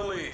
the lead.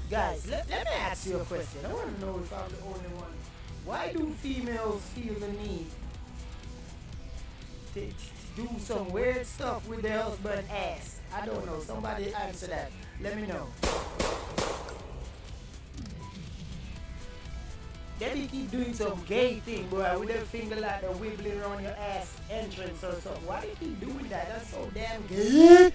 Guys, let me ask you a question. I want to know if I'm the only one. Why do females feel the need to do some weird stuff with their husband's ass? I don't know. Somebody answer that. Let me know. They keep doing some gay thing, boy, with their finger like they're wiggling around your ass entrance or something. Why they keep doing that? That's so damn gay.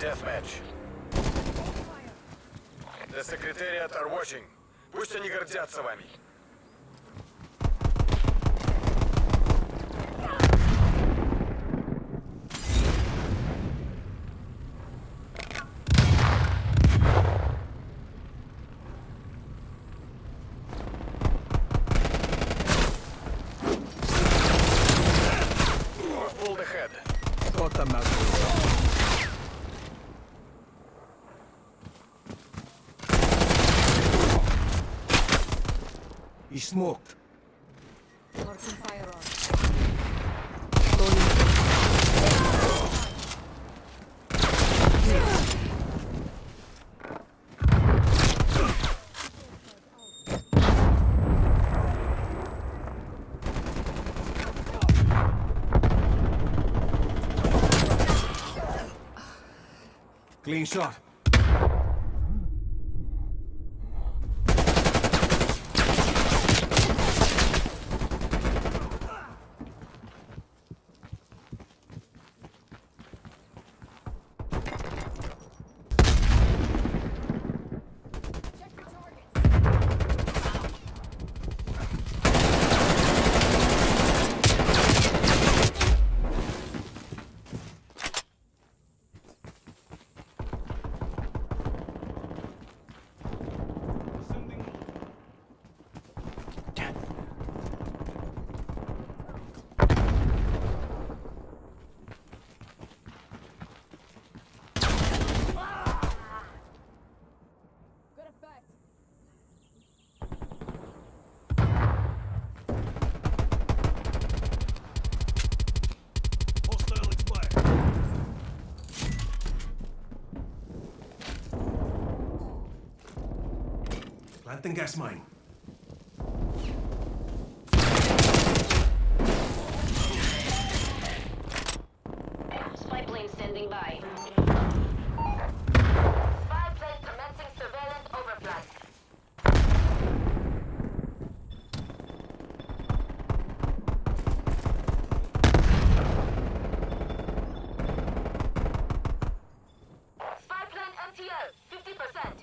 deathmatch. The Secretariat are watching. Пусть они гордятся вами. We've pulled ahead. Got them now. He's smoked. Marking firearm. Clean shot. Good effect. Hostile expired. Planting gas mine. Spy plane standing by. Spy plane commencing surveillance overflight. Spy plane MTL, 50%.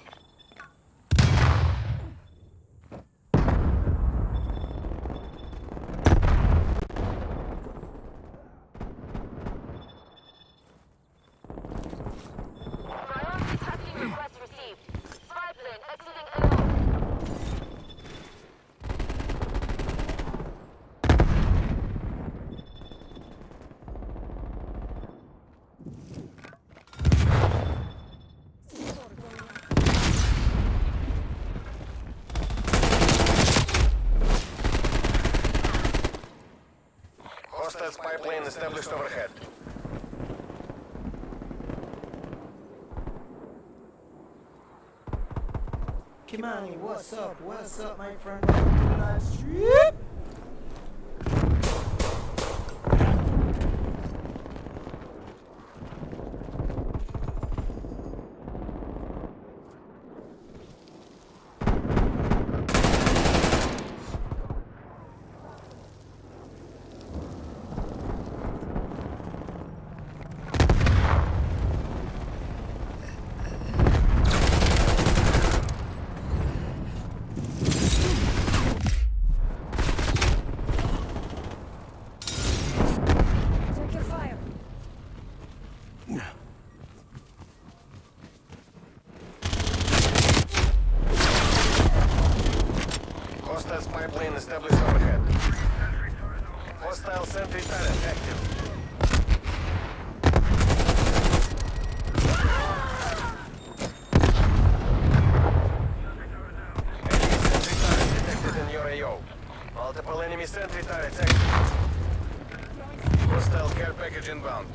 Priority tracking request received. Spy plane exiting AO. Hostile spy plane established overhead. Kimani, what's up? What's up, my friend? Welcome to the live stream. Check your fire. Hostile spy plane established overhead. Hostile sentry turret active. Enemy sentry turret detected in your AO. Multiple enemy sentry turrets active. Hostile care package inbound.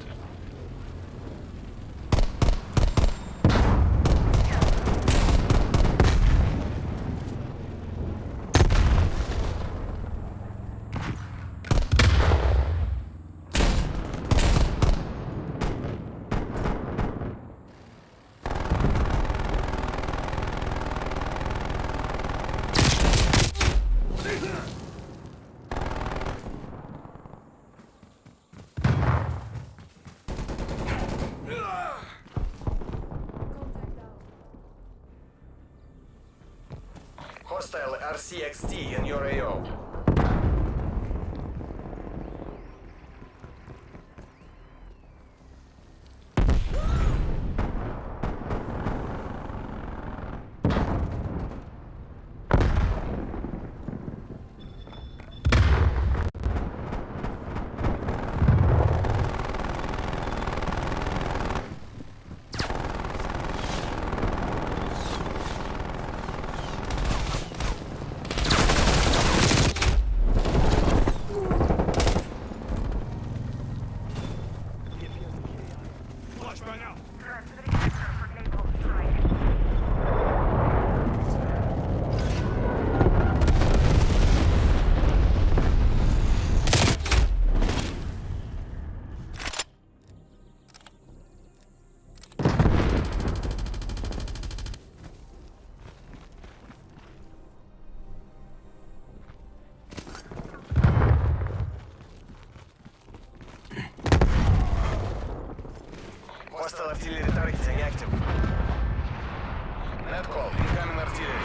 Hostile RCXT in your AO. Flashbang out. Hostile artillery targeting active. Net call, incoming artillery.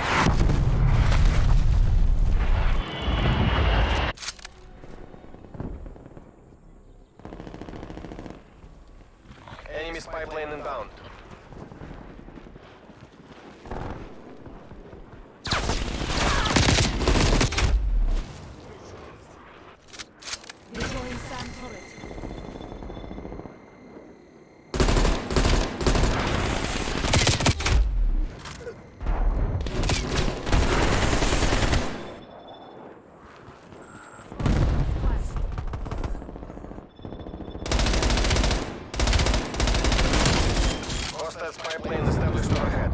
Enemy spy plane inbound. Deploying SAM turret. Hostile spy plane established overhead.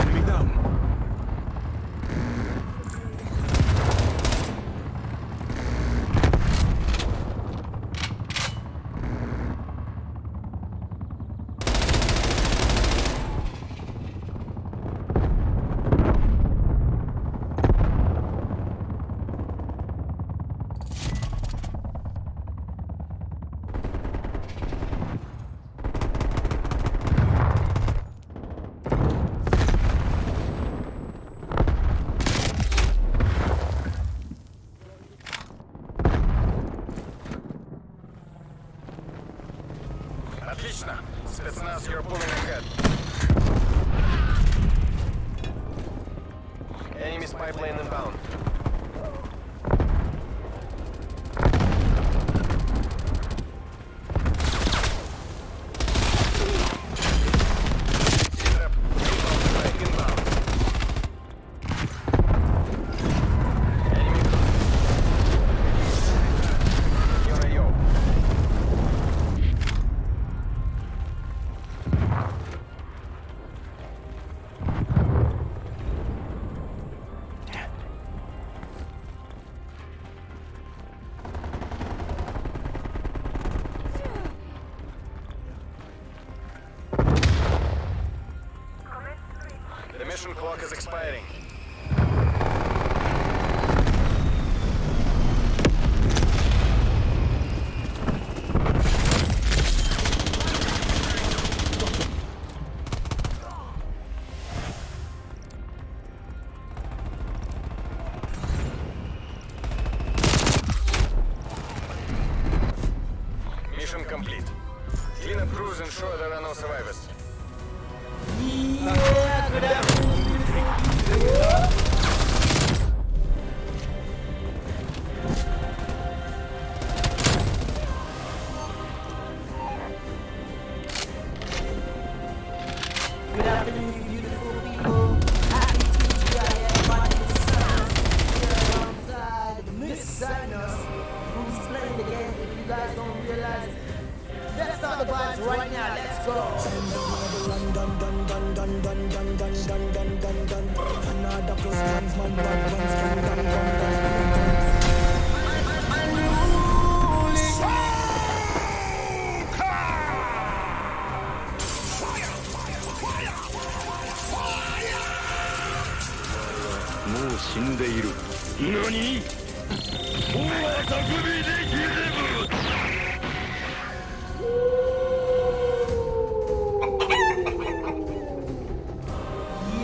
Enemy down. Отлично. Спецназ, you're pulling ahead. Enemy spy plane inbound. Trap. Inbound. Enemy. Your AO. The mission clock is expiring. Mission complete. Clean up crews, ensure there are no survivors. Yeah, good afternoon, beautiful people. realize it. Let's start the vibes right now. Let's go.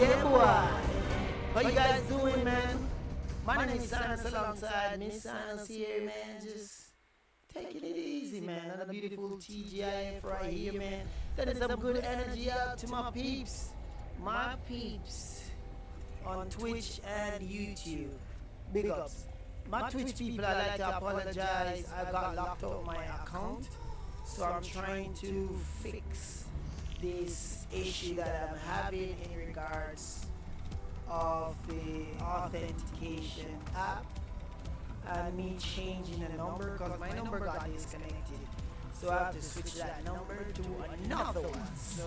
Yeah, boy. How you guys doing, man? My name is Sinus alongside Miss Sinus here, man. Just taking it easy, man. Another beautiful TGIF right here, man. Sending some good energy out to my peeps. My peeps on Twitch and YouTube. Big ups. My Twitch people, I like to apologize. I got locked out of my account. So I'm trying to fix this issue that I'm having in regards of the authentication app and me changing the number because my number got disconnected. So I have to switch that number to another one. So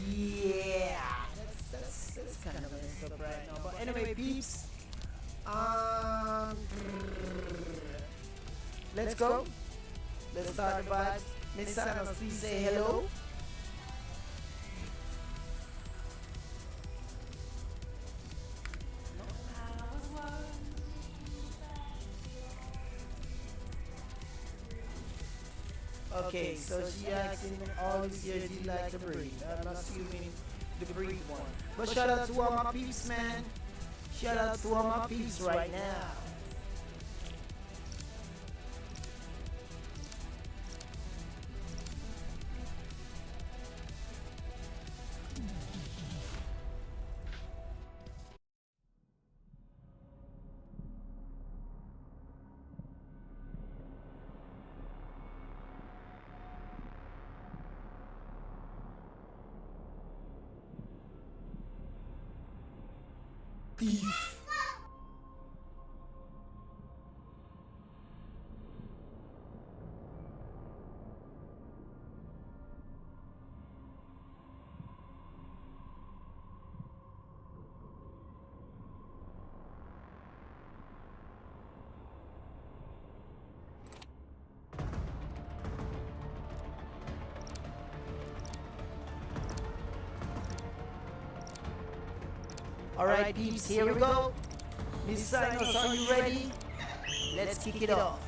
yeah, that's kind of messed up right now. But anyway, peeps, let's go. Let's start the vibes. Miss Sanos, please say hello. Okay, so she asking all these years you like to breed. I'm assuming the breed one. But shout out to all my peeps, man. Shout out to all my peeps right now. Thief. Alright, peeps, here we go. Miss Sinus, are you ready? Let's kick it off.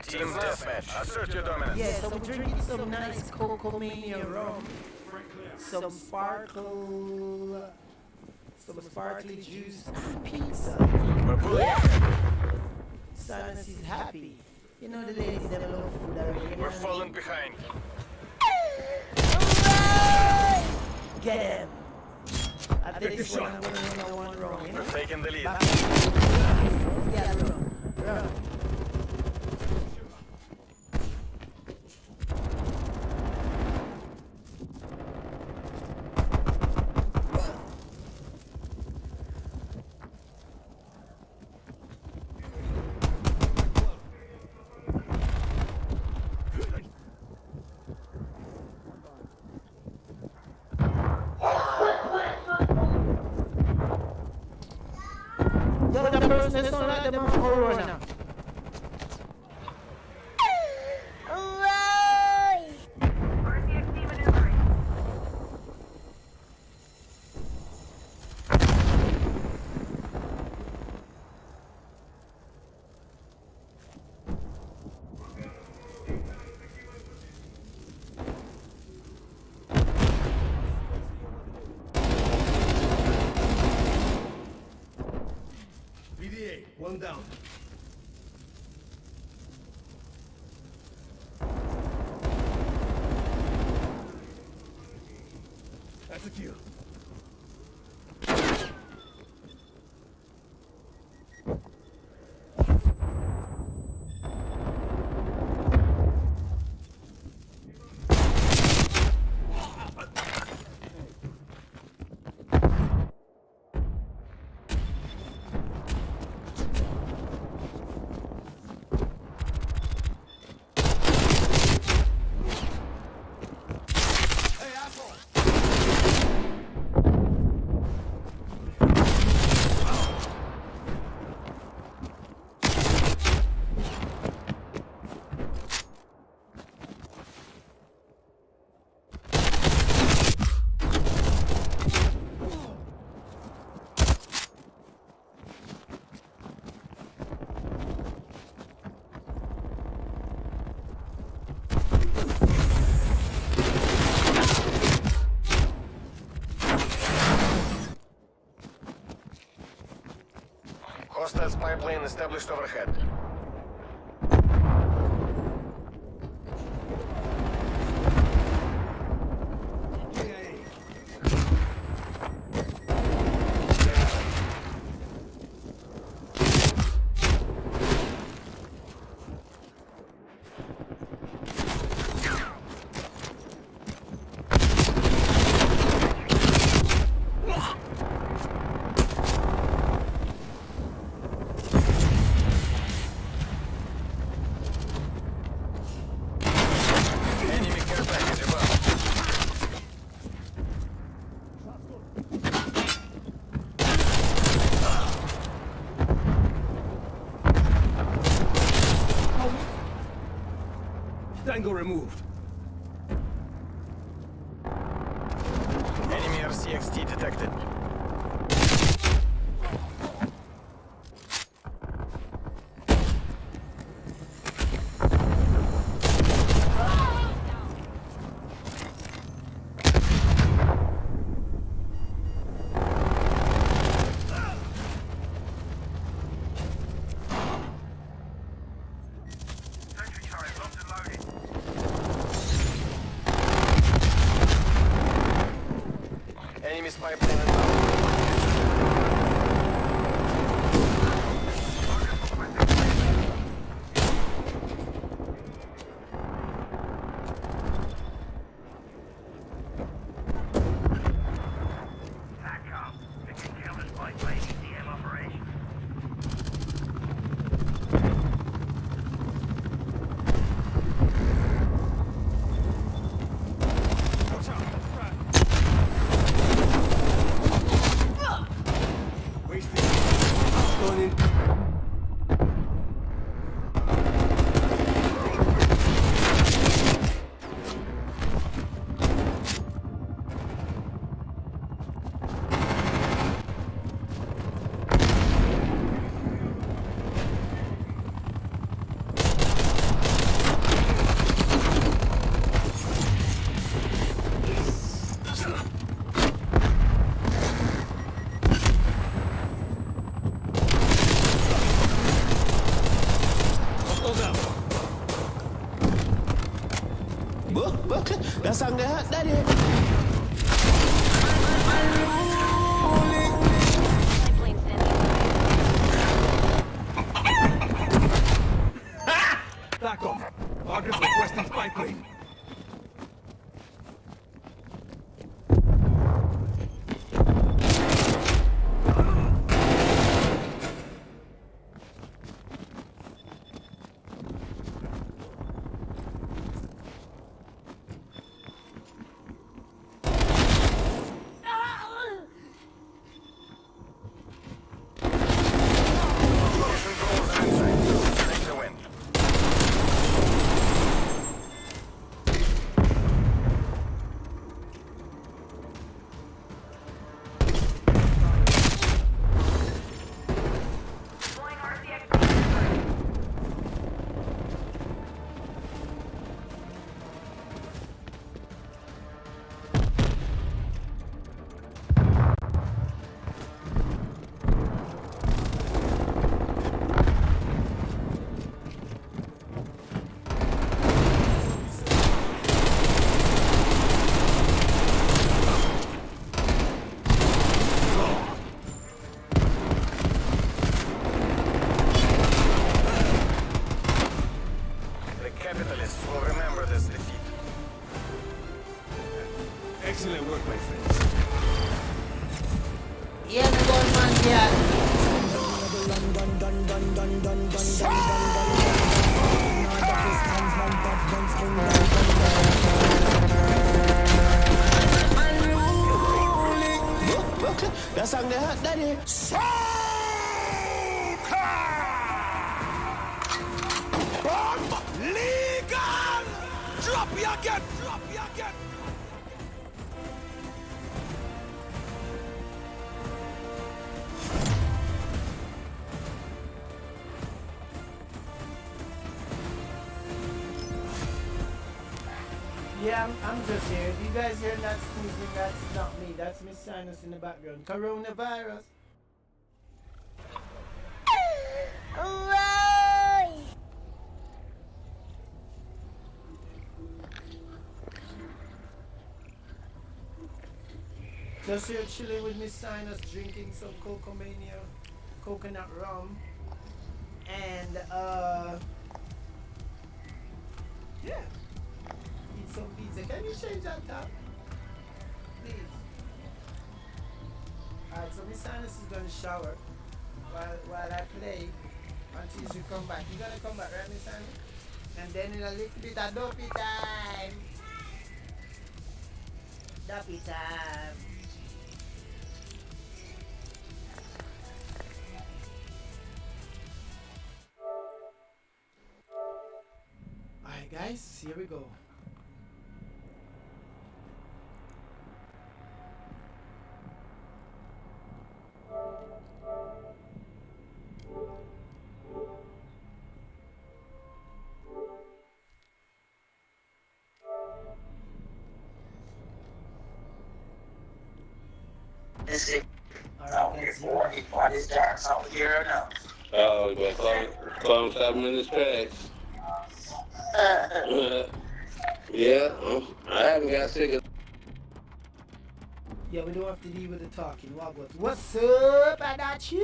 Team deathmatch. Assert your dominance. Yeah, so we're drinking some nice Coco Mania rum. Some sparkly juice pizza. We're pulling. Sinus is happy. You know the ladies that love food already. We're falling behind. Get him. I think this one I'm gonna run one wrong, you know? We're taking the lead. Yeah, run. You're the person that's not like them on Corona. PDA, one down. That's a kill. Hostile spy plane established overhead. Enemy care package above. Tango removed. Enemy RCXT detected. Enemy spy plane inbound. Wasting. Going in. That's on there, daddy. Plane standing by. Back off. Argus requesting spy plane. Mission goals are inside. Take the win. The capitalists will remember this defeat. Excellent work, my friends. Yeah, the gunman here. That's on there, daddy. Legal! Drop you again! Drop you again! Yeah, I'm just here. If you guys hear that sneezing, that's not me. That's Miss Sinus in the background. Coronavirus. Just here chilling with Miss Sinus, drinking some Cocomania coconut rum, and yeah, eat some pizza. Can you change that top, please? Alright, so Miss Sinus is gonna shower while I play until she come back. You gonna come back, right, Miss Sinus? And then in a little bit of dopey time. Dopey time. Alright guys, here we go. Alright guys, here we go. Oh, but clone 7 minutes tracks. Yeah, I haven't got sick of. Yeah, we don't have to deal with the talking. What's up, Adachi?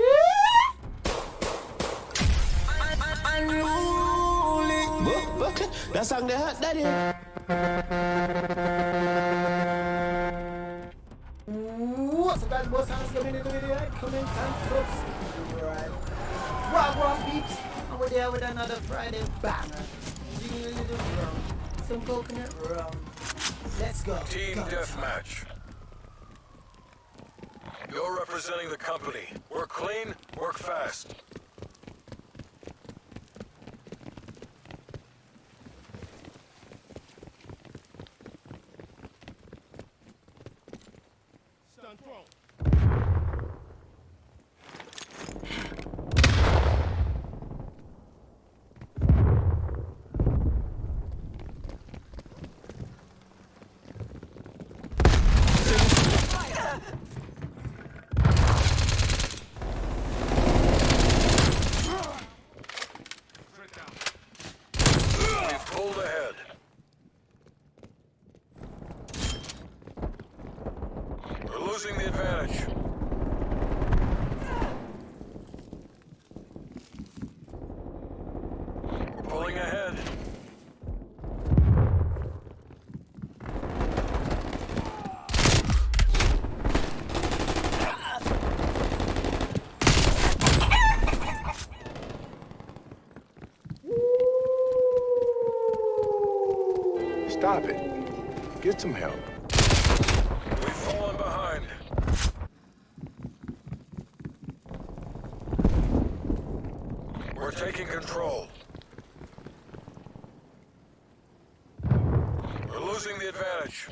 Bucket, that song they hot daddy. What's up, guys? More sounds coming in the video. Comment and subscribe. Wagwan peeps. And we're there with another Friday banger. Drinking a little rum. Some coconut rum. Let's go. Team Go. deathmatch. You're representing the company. Work clean, work fast. We've pulled ahead. We're losing the advantage. We're pulling ahead. Stop it. Get some help. We've fallen behind. We're taking control. We're losing the advantage.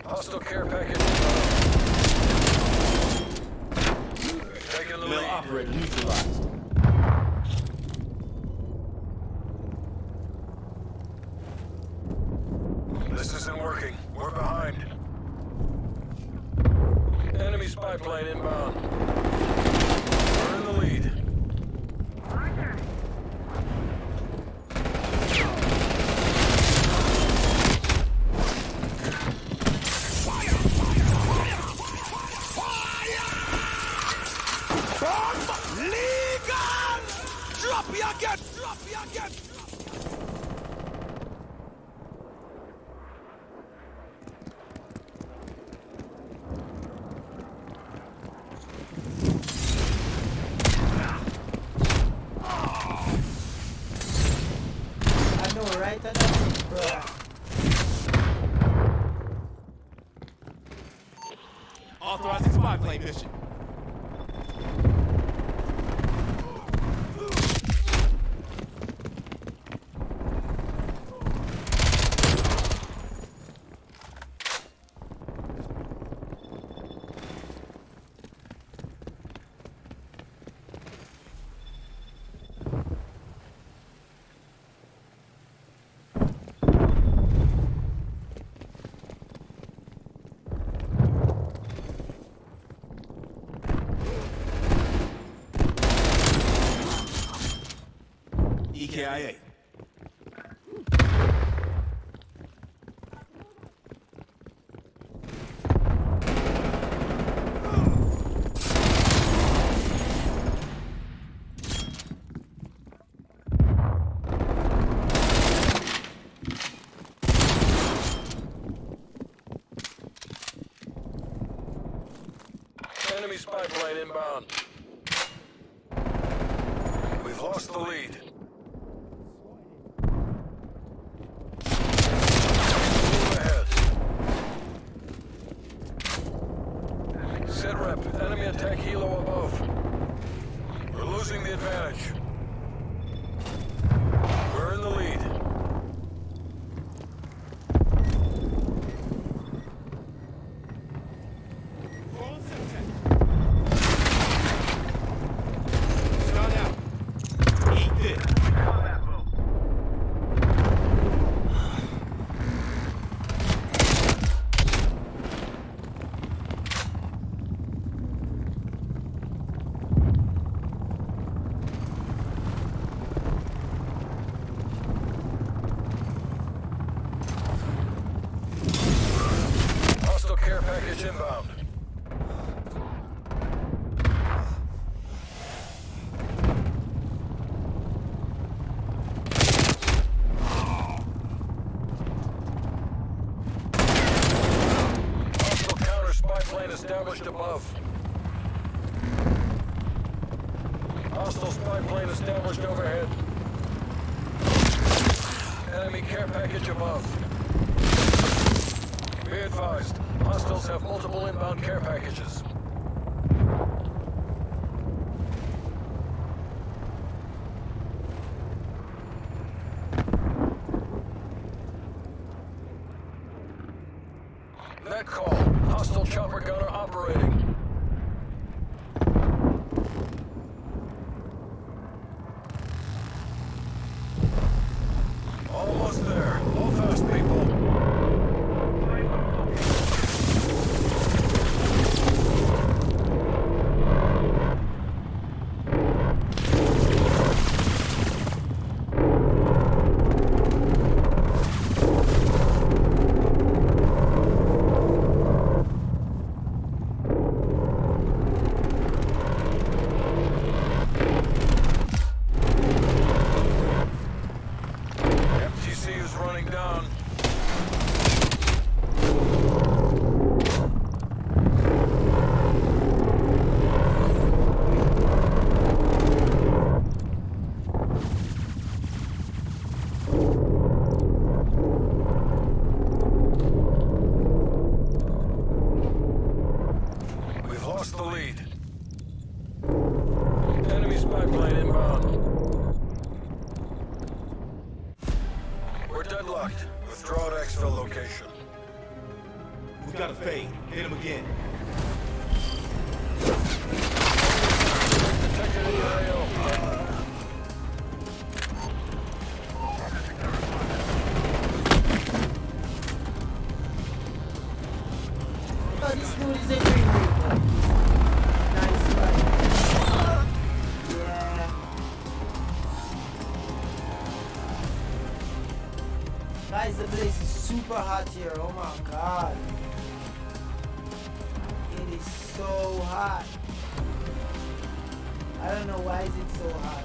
Hostile care package. Taking the Male lead. operator neutralized. This isn't working. We're behind. Enemy spy plane inbound. We're in the lead. Legal! Drop me again! Drop me again! I know, right? I know, bro. Authorizing spy plane mission. EKIA. Enemy spy plane inbound. We've lost the lead. Move ahead. Sit rep. Enemy attack helo above. We're losing the advantage. We're in the lead. Start out. Eat this. Hostile care package inbound. Hostile counter spy plane established above. Hostile spy plane established overhead. Enemy care package above. Be advised, hostiles have multiple inbound care packages. Net call. Hostile chopper gunner operating. Almost there. Go fast, people. FTC is running down. We've lost the lead. Enemy spy plane inbound. We're deadlocked. Withdraw to exfil location. got a fade. Hit him again. Detected in your AO. Oh, this dude is a Green Reaper. Nice fight. Yeah. Guys, the place is super hot here. Oh my god. It is so hot. I don't know why is it so hot.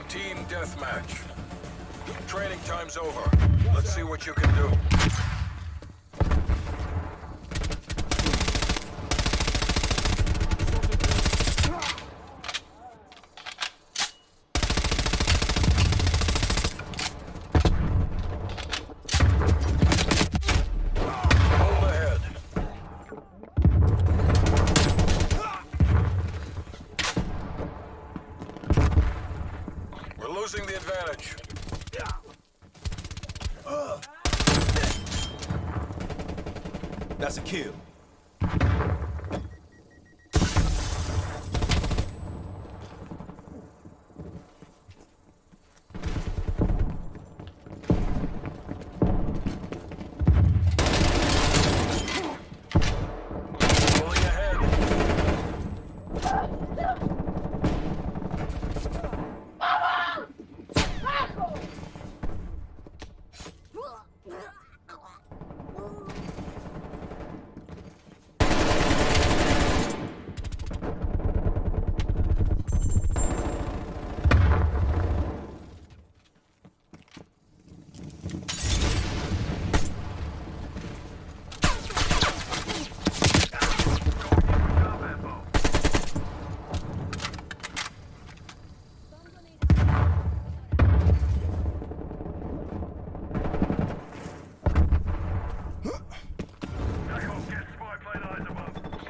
Team deathmatch. Training time's over. Let's see what you can do. Hold ahead. We're losing the advantage. That's a kill. Pulling ahead.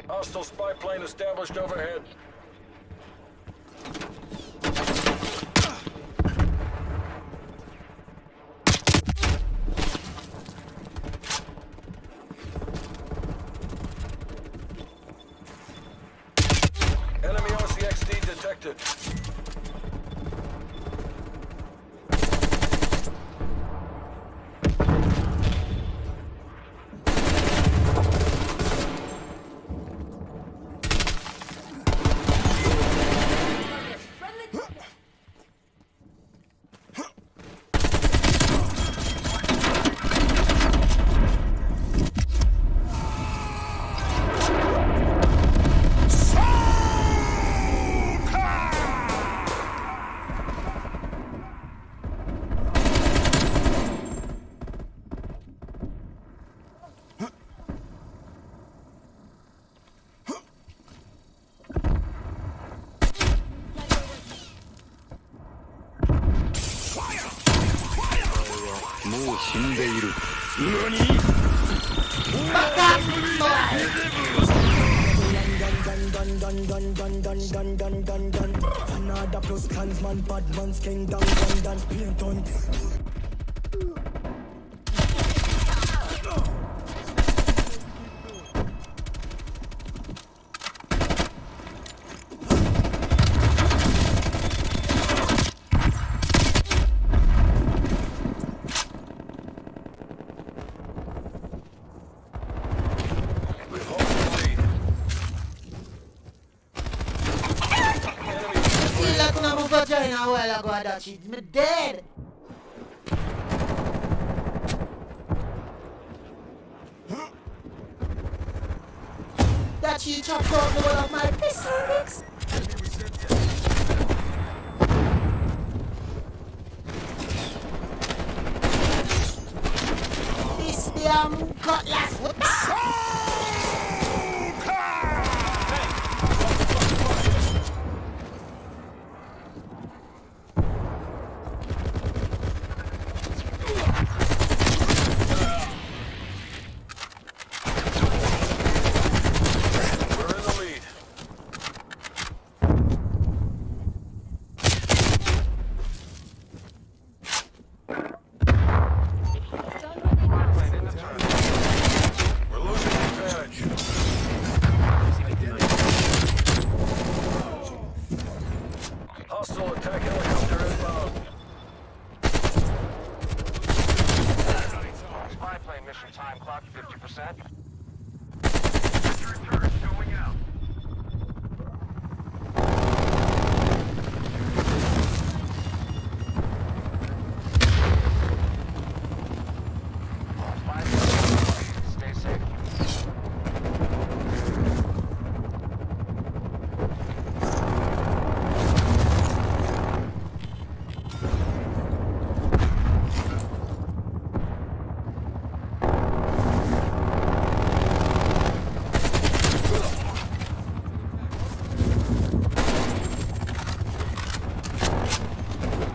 Hostile spy plane established overhead. Enemy RCXD detected. 死んでいる。 Another plus clansman, bad man's king down, dance, paint on. We've held the lead. See like una move vagina a while ago that shit. Me dead. That she chopped off the one of my pistol mix. This damn cutlass. We're in the lead. Stun ready now. We're losing the advantage. Hostile attack helicopter inbound. Spy plane mission time clock 50%. Return going out. Stay safe.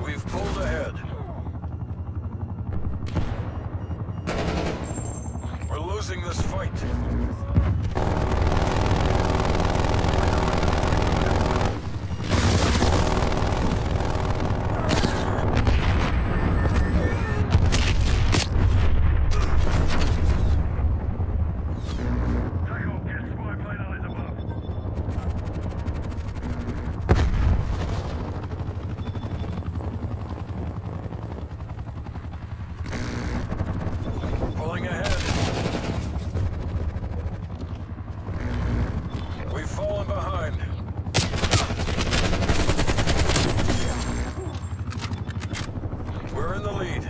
We've pulled ahead. We're losing this fight. Pulling ahead. We've fallen behind. We're in the lead.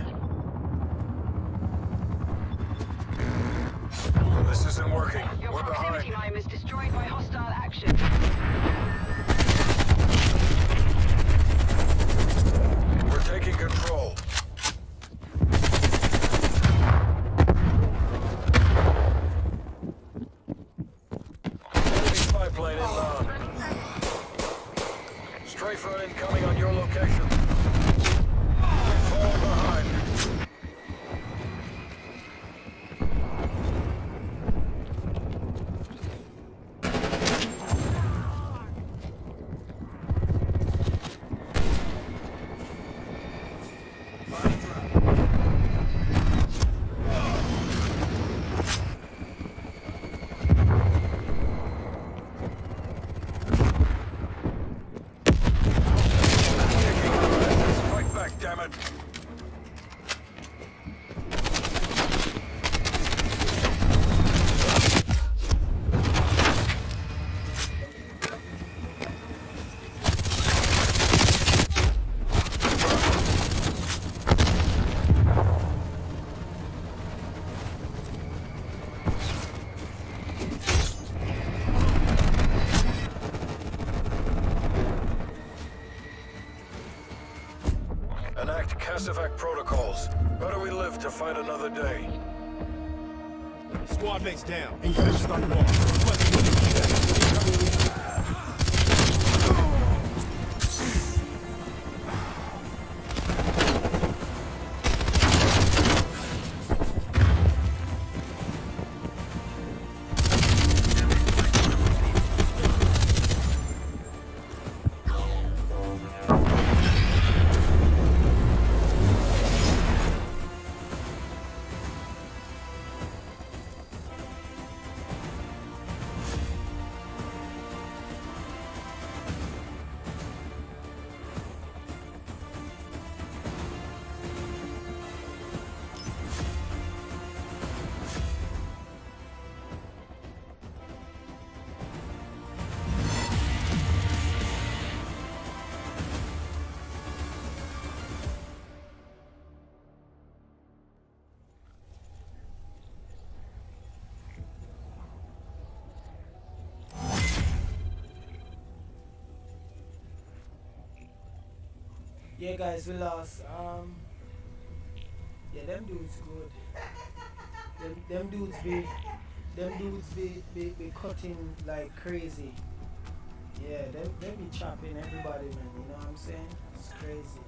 This isn't working. Your We're proximity behind. mine was destroyed by hostile action. We're taking control. Enemy spy plane inbound. Strafer incoming on your location. We've fallen behind. Fight back, damn it. Enact Casevac protocols. Better we live to fight another day. Squad mates down. English start war. Requesting witness check. Yeah, guys, we lost. Yeah, them dudes good. Them dudes be cutting like crazy. Yeah, them be chopping everybody, man. You know what I'm saying? It's crazy.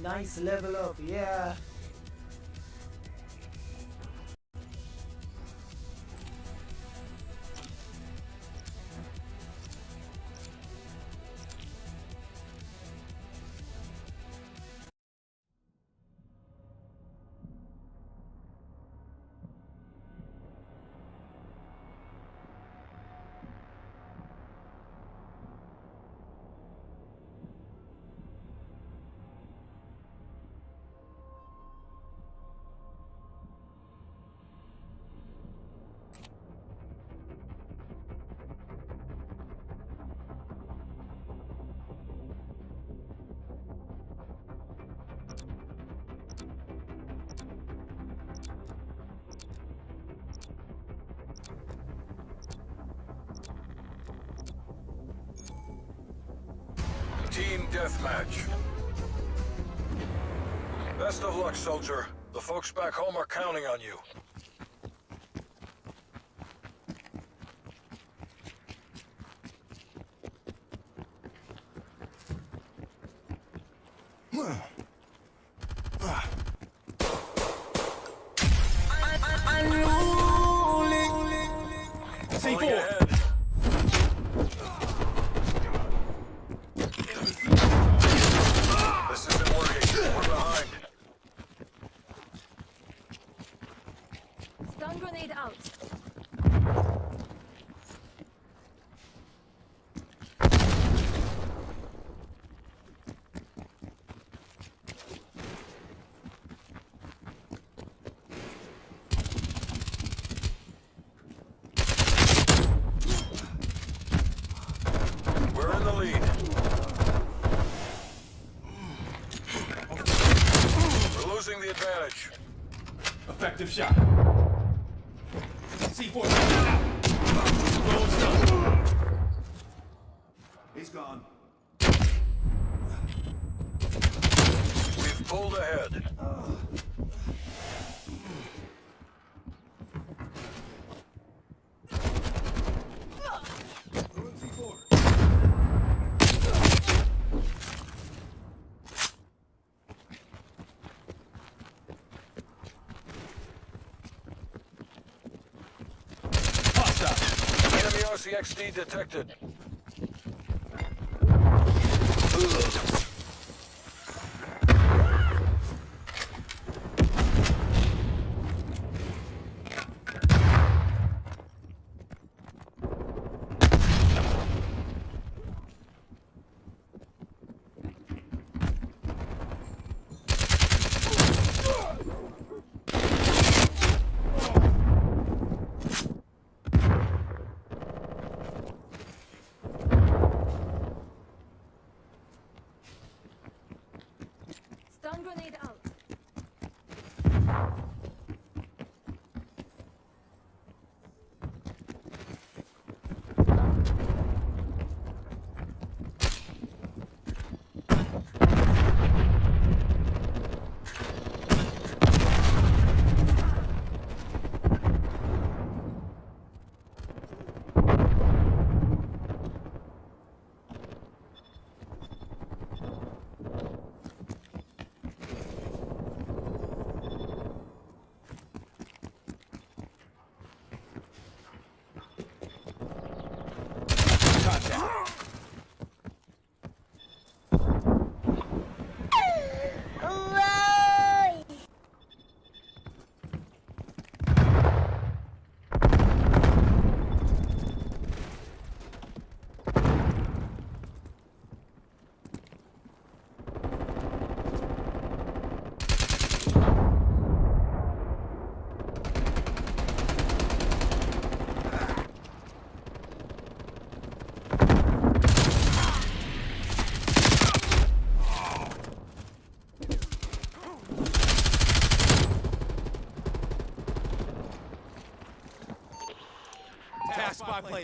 Nice level up, yeah. Team deathmatch. Best of luck, soldier. The folks back home are counting on you. C4. This isn't working. We're behind. Stun grenade out. We're in the lead. We're losing the advantage. Effective shot. C4 out. Rolling stun. He's gone. We've pulled ahead. Enemy RCXD detected. Stun grenade out.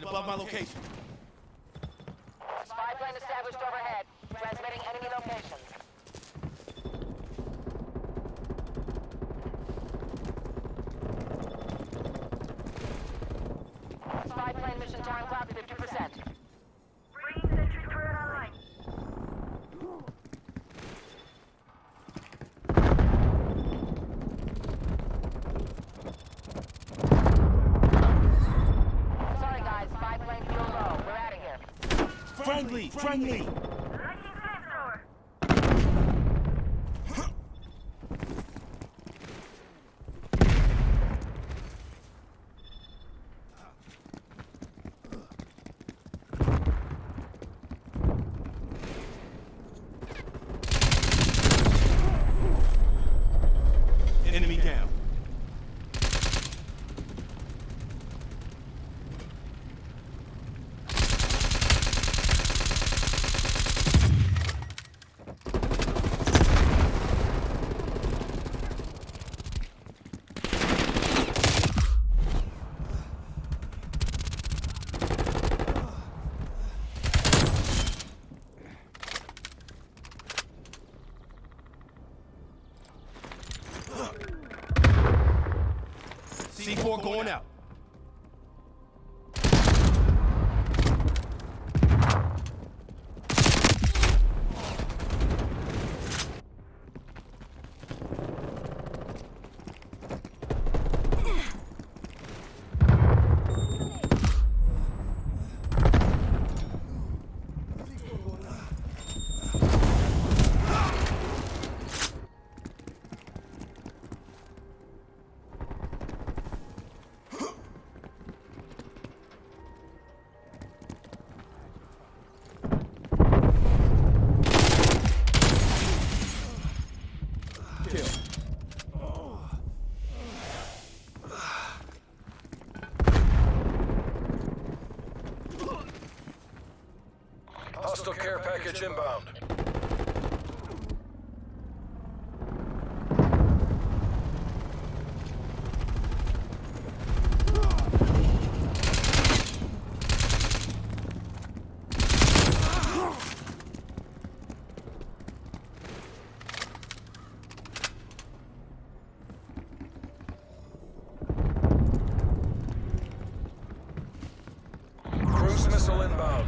plane above my location. Spy plane established overhead. Transmitting enemy locations. Spy plane mission time clock 50%. Bringing sentry turret online. Sorry guys, spy plane fuel low. We're out of here. Friendly, friendly. Enemy down. C4 going out. Hostile care package inbound. Cruise missile inbound.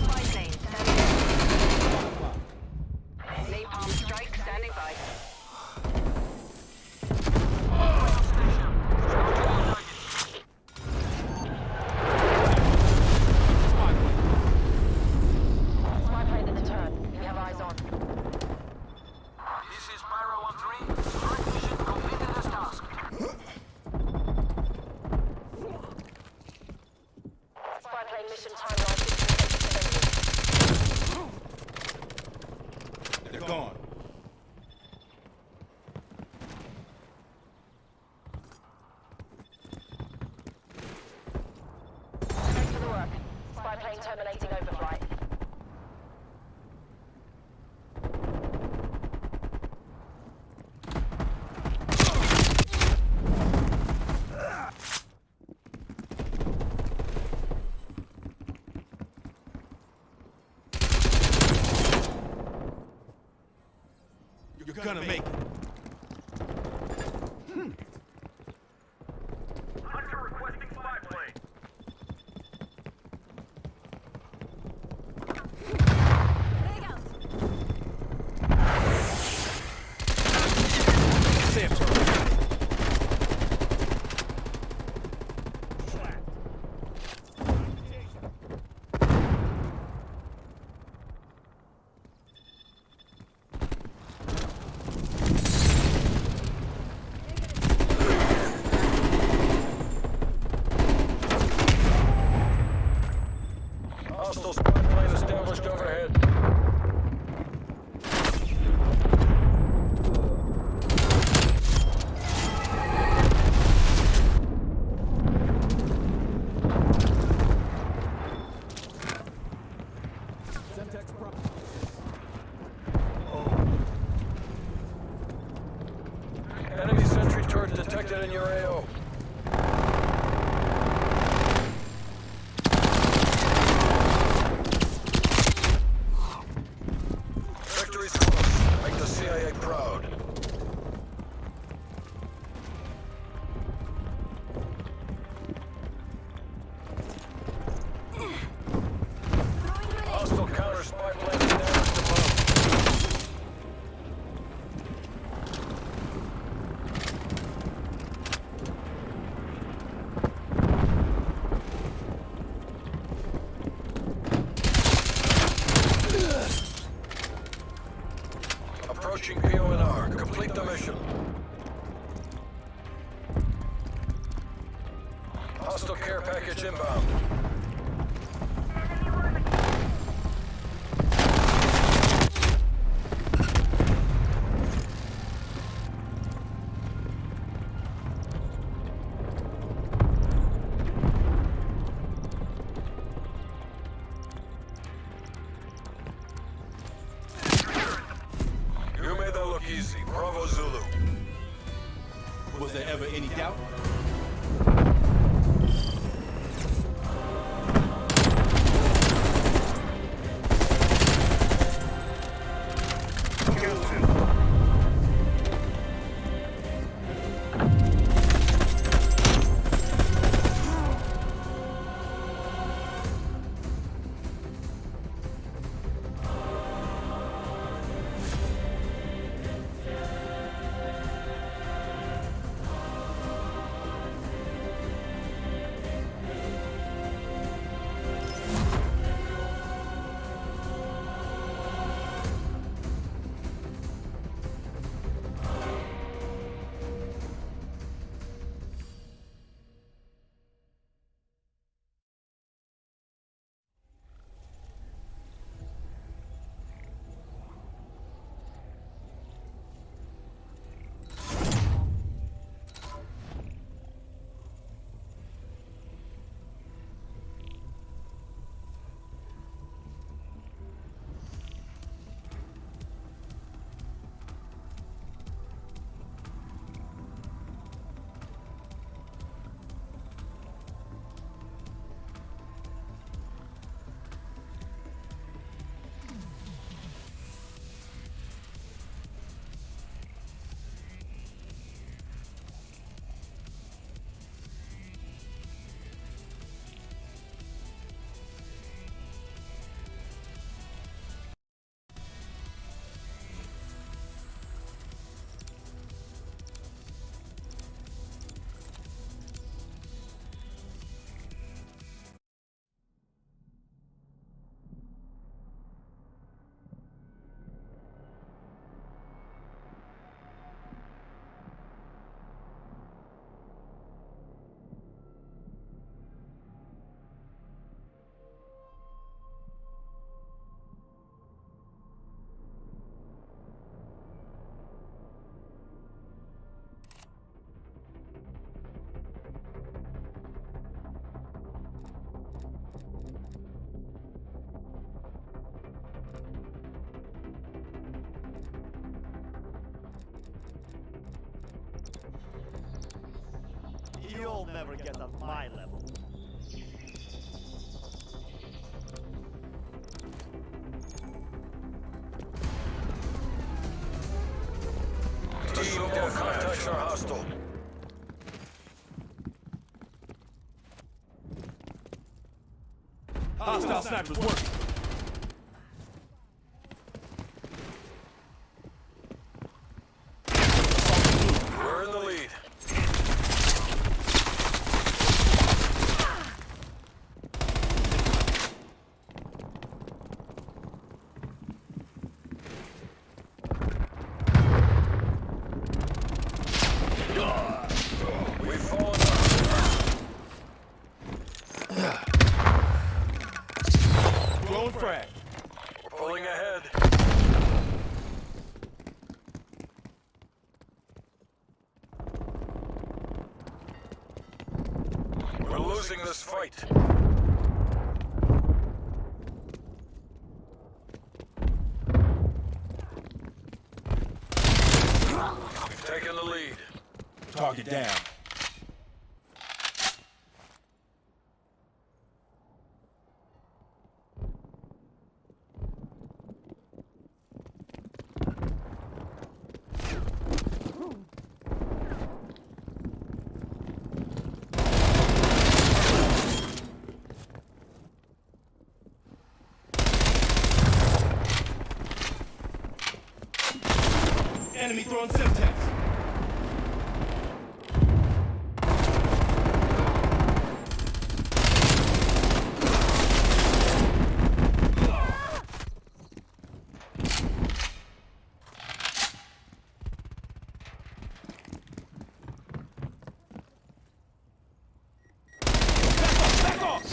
Spy plane standing by. Napalm strike standing by. Spy plane in the turn. We have eyes on. This is Pyro 1-3. Current mission completed as tasked. Spy plane mission timeline 50%. They're gone. Back to the work. Spy plane terminating overflight. You're gonna make it. Hunter requesting spy plane. Leg out. Safe turret. in your AO. Victory's close. Make the CIA proud. Hostile counter spy plane damaged above. Approaching PONR. Complete the mission. Hostile care package inbound. You made that look easy. Bravo Zulu. Was there ever any doubt? You'll never get at my level. Team deathmatch. Are hostile. Hostile snipers working. We're in the lead. We've fallen Throwing frag. We're pulling ahead. We're losing this fight. We've taken the lead. Target down. Enemy throwing Semtex. Back off!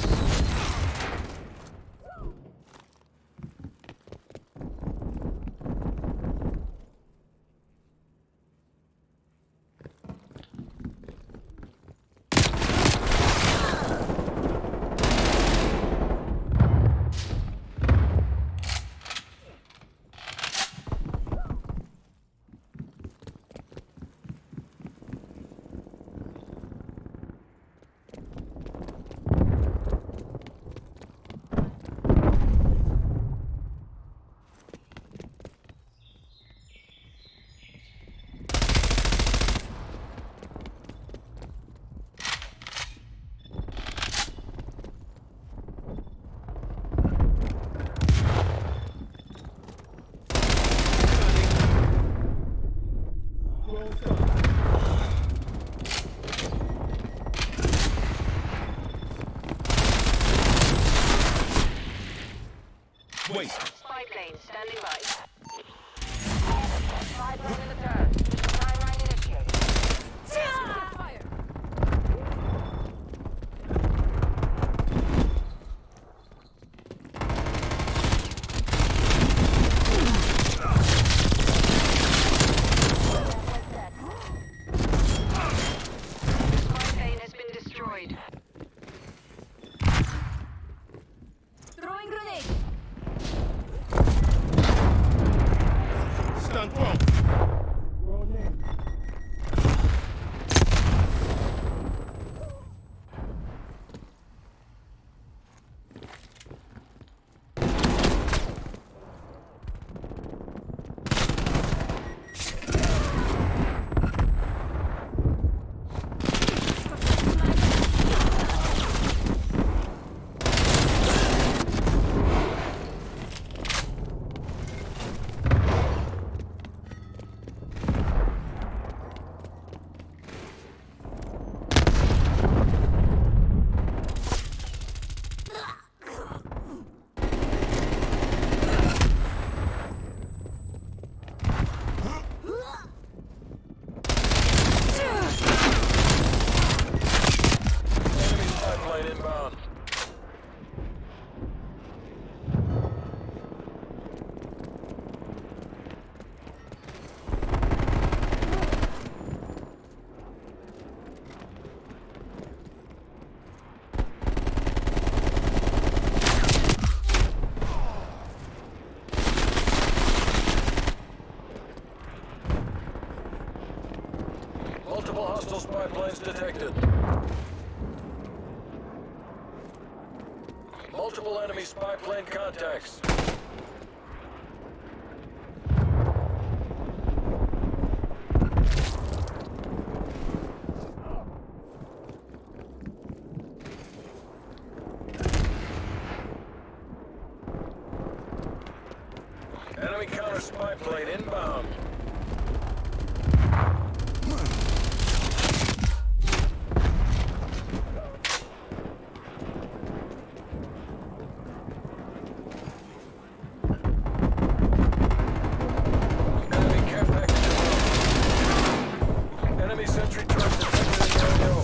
Wait. Spy plane standing by. Spy plane in the turn. Timeline initiated. Fire. Spy plane has been destroyed. Throwing grenade. Stun thrown. Enemy spy plane inbound. Multiple hostile spy planes detected. Multiple enemy spy plane contacts. Enemy counter spy plane inbound. Enemy care package inbound. Enemy sentry turret detected in the AO.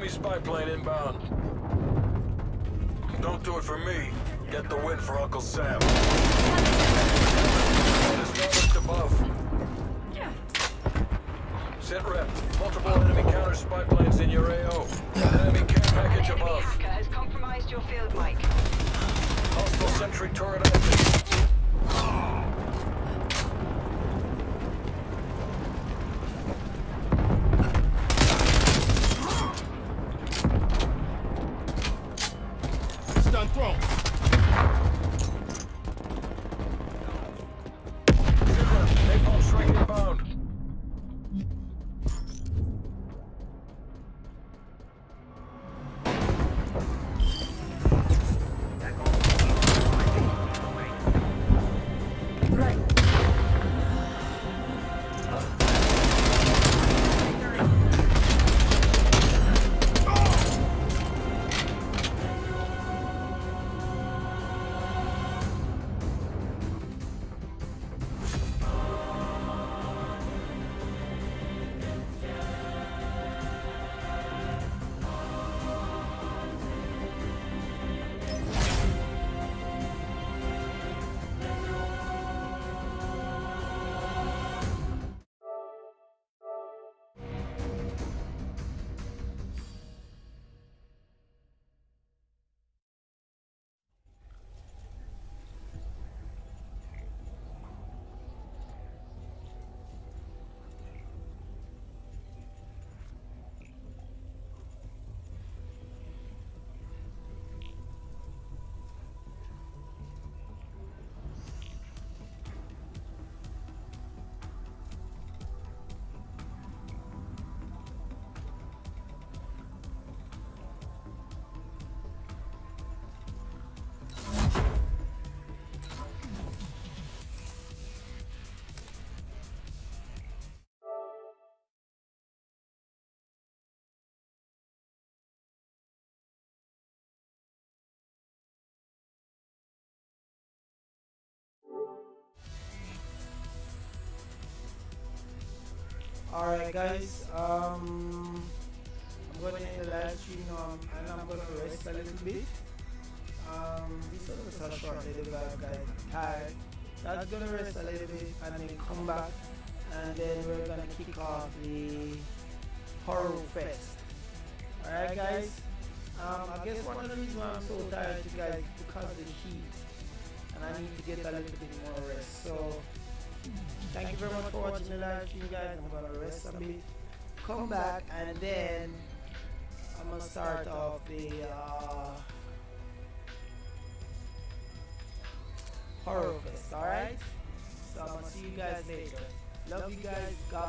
enemy spy plane inbound. Don't do it for me. Get the win for Uncle Sam. Established above. Sit rep. Multiple enemy counter spy planes in your AO. Enemy care package Enemy above. hacker has compromised your field mic. Hostile sentry turret active. Stun thrown. Sit rep. Napalm strike inbound. Alright guys, I'm gonna end the live stream now and I'm gonna rest a little bit. This was a short little live guys, tired. So I'm gonna rest a little bit and then come back and then we're gonna kick off the Horror Fest. Alright guys, I guess one of the reasons why I'm so tired you guys because of the heat and I need to get a little bit more rest. So thank you very much for watching the live stream guys. I'm gonna rest a bit, come back and then I'm gonna start off the Horror Fest, alright? So I'm gonna see you guys later. Love you guys. God